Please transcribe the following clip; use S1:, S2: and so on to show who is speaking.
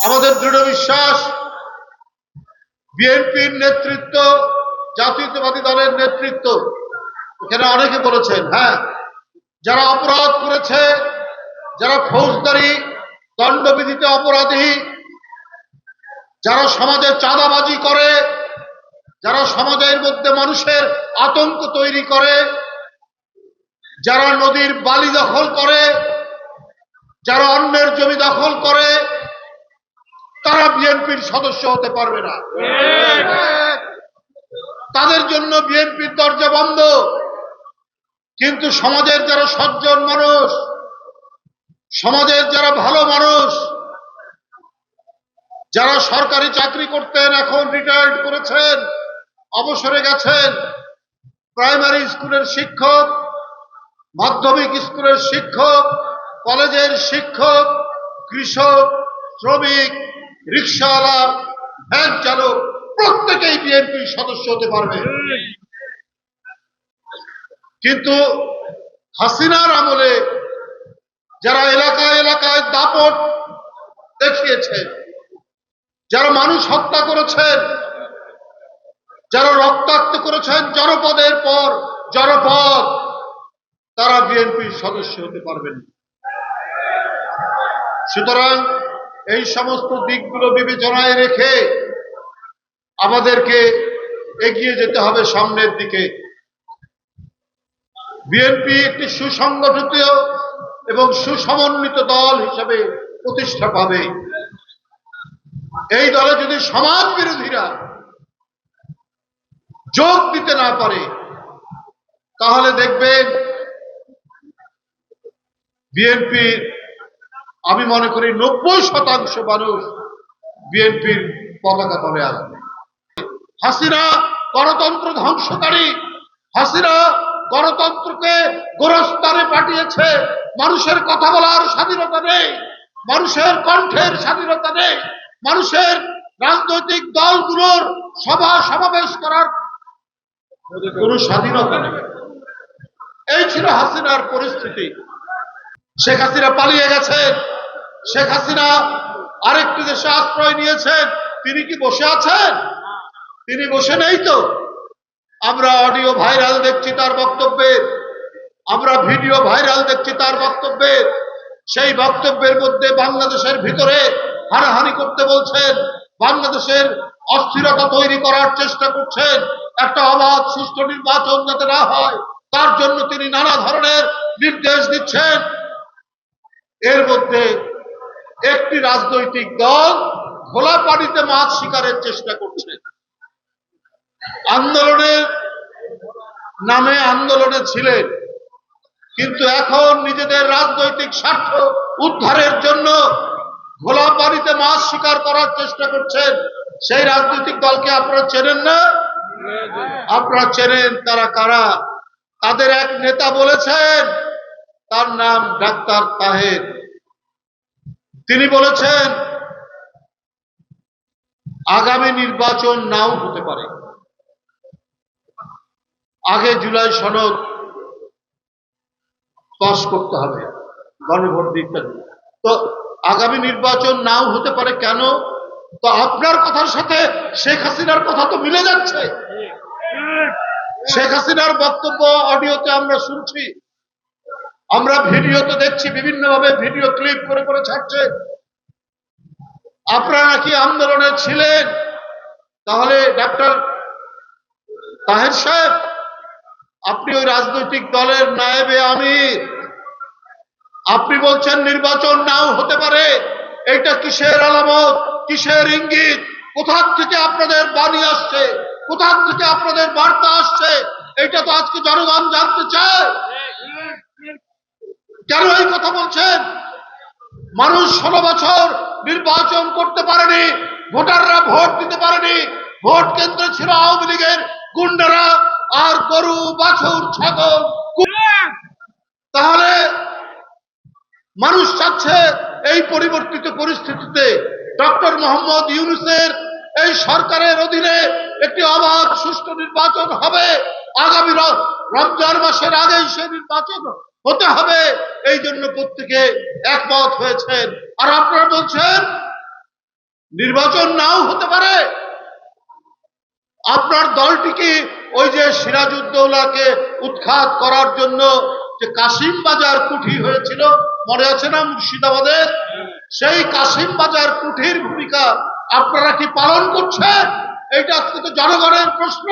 S1: আমাদের দৃঢ় বিশ্বাস বিএনপির নেতৃত্ব, জাতীয়তাবাদী দলের নেতৃত্ব, এখানে অনেকে বলেছেন, হ্যাঁ, যারা অপরাধ করেছে, যারা ফৌজদারি দণ্ডবিধিতে অপরাধী, যারা সমাজে চাঁদাবাজি করে, যারা সমাজের মধ্যে মানুষের আতঙ্ক তৈরি করে, যারা নদীর বালি দখল করে, যারা অন্যের জমি দখল করে, তারা বিএনপির সদস্য হতে পারবে না। তাদের জন্য বিএনপির দরজা বন্ধ। কিন্তু সমাজের যারা সজ্জন মানুষ, সমাজের যারা ভালো মানুষ, যারা সরকারি চাকরি করতেন, এখন রিটায়ার্ড করেছেন, অবসরে গেছেন, প্রাইমারি স্কুলের শিক্ষক, মাধ্যমিক স্কুলের শিক্ষক, কলেজের শিক্ষক, কৃষক, শ্রমিক, রিক্সাওয়ালা, ভ্যান চালক, প্রত্যেকেই বিএনপির সদস্য হতে পারবে। কিন্তু হাসিনার আমলে যারা এলাকায় এলাকায় দাপট দেখিয়েছেন, যারা মানুষ হত্যা করেছেন, যারা রক্তাক্ত করেছেন জনপদের পর জনপদ, তারা বিএনপির সদস্য হতে পারবেন। সুতরাং এই সমস্ত দিকগুলো বিবেচনায় রেখে আমাদেরকে এগিয়ে যেতে হবে সামনের দিকে। বিএনপি একটি সুসংগঠিত এবং সুসমন্বিত দল হিসেবে প্রতিষ্ঠা পাবে। এই দলে যদি সমাজ বিরোধীরা যোগ দিতে না পারে, তাহলে দেখবেন বিএনপির, আমি মনে করি 90% মানুষ বিএনপির পতাকা তলে আসবে। হাসিনা গণতন্ত্র ধ্বংসকারী, হাসিনা গণতন্ত্রকে গোরস্থানে পাঠিয়েছে। মানুষের কথা বলার স্বাধীনতা নেই, মানুষের কণ্ঠের স্বাধীনতা নেই, মানুষের রাজনৈতিক দলগুলোর সভা সমাবেশ করার কোন স্বাধীনতা নেই। এই ছিল হাসিনার পরিস্থিতি। শেখ হাসিনা পালিয়ে গেছেন, শেখ হাসিনা আরেকটি দেশে আশ্রয় নিয়েছেন। তিনি কি বসে আছেন? তিনি বসে নেই তো। আমরা অডিও ভাইরাল দেখছি তার বক্তব্যে, আমরা ভিডিও ভাইরাল দেখছি তার বক্তব্যে। সেই বক্তব্যের মধ্যে বাংলাদেশের ভিতরে হানাহানি করতে বলছেন, বাংলাদেশের অস্থিরতা তৈরি করার চেষ্টা করছেন, একটা অবাধ সুষ্ঠু নির্বাচন যাতে না হয় তার জন্য তিনি নানা ধরনের নির্দেশ দিচ্ছেন। এর মধ্যে একটি রাজনৈতিক দল খোলা পানিতে মাছ শিকারের চেষ্টা করছে। আন্দোলনের নামে আন্দোলনে ছিলেন, কিন্তু এখন নিজেদের রাজনৈতিক স্বার্থ উদ্ধারের জন্য খোলা পানিতে মাছ শিকার করার চেষ্টা করছেন। সেই রাজনৈতিক দলকে আপনারা চেনেন না? আপনারা চেনেন তারা কারা? তাদের এক নেতা বলেছেন, তার নাম ডাক্তার তাহের। তিনি বলেছেন আগামী নির্বাচন নাও হতে পারে, আগে জুলাই সনদ পাস করতে হবে, গণভোট দিতে হবে। তো আগামী নির্বাচন নাও হতে পারে কেন? তো আপনার কথার সাথে শেখ হাসিনার কথা তো মিলে যাচ্ছে। শেখ হাসিনার বক্তব্য অডিওতে আমরা শুনছি, আমরা ভিডিওতে দেখছি, বিভিন্নভাবে ভিডিও ক্লিপ করে করে ছাড়ছে। আপনারা নাকি আন্দোলনে ছিলেন, তাহলে ডাক্তার তাহের সাহেব, আপনি ওই রাজনৈতিক দলের নায়েবে আমির, আপনি বলছেন নির্বাচন নাও হতে পারে। এটা কিসের আলামত, কিসের ইঙ্গিত? কোথা থেকে আপনাদের বাণী আসছে, কোথা থেকে আপনাদের বার্তা আসছে? এটা তো আজকে জনগণ জানতে চায়। কেন এই কথা বলছেন? মানুষ 16 বছর নির্বাচন করতে পারেনি, ভোটাররা ভোট দিতে পারেনি, ভোট কেন্দ্রে ছিল আওয়ামী লীগের গুন্ডারা আর গরু বাছুর ছাগল। তাহলে মানুষ চাচ্ছে এই পরিবর্তিত পরিস্থিতিতে ডক্টর মোহাম্মদ ইউনূসের এই সরকারের অধীনে একটি অবাধ সুষ্ঠু নির্বাচন হবে। আগামী রমজান মাসের আগেই সে নির্বাচন হতে হবে। এই জন্য প্রত্যেকে একমত হয়েছেন। আর আপনারা বলছেন নির্বাচন নাও হতে পারে। আপনার দলটিকে ওই যে সিরাজউদ্দৌলাকে উৎখাত করার জন্য যে কাশিম বাজার কুঠি হয়েছিল, মনে আছে না মুর্শিদাবাদের? সেই কাশিম বাজার কুঠির ভূমিকা আপনারা কি পালন করছেন? এইটা আজকে তো জনগণের প্রশ্ন।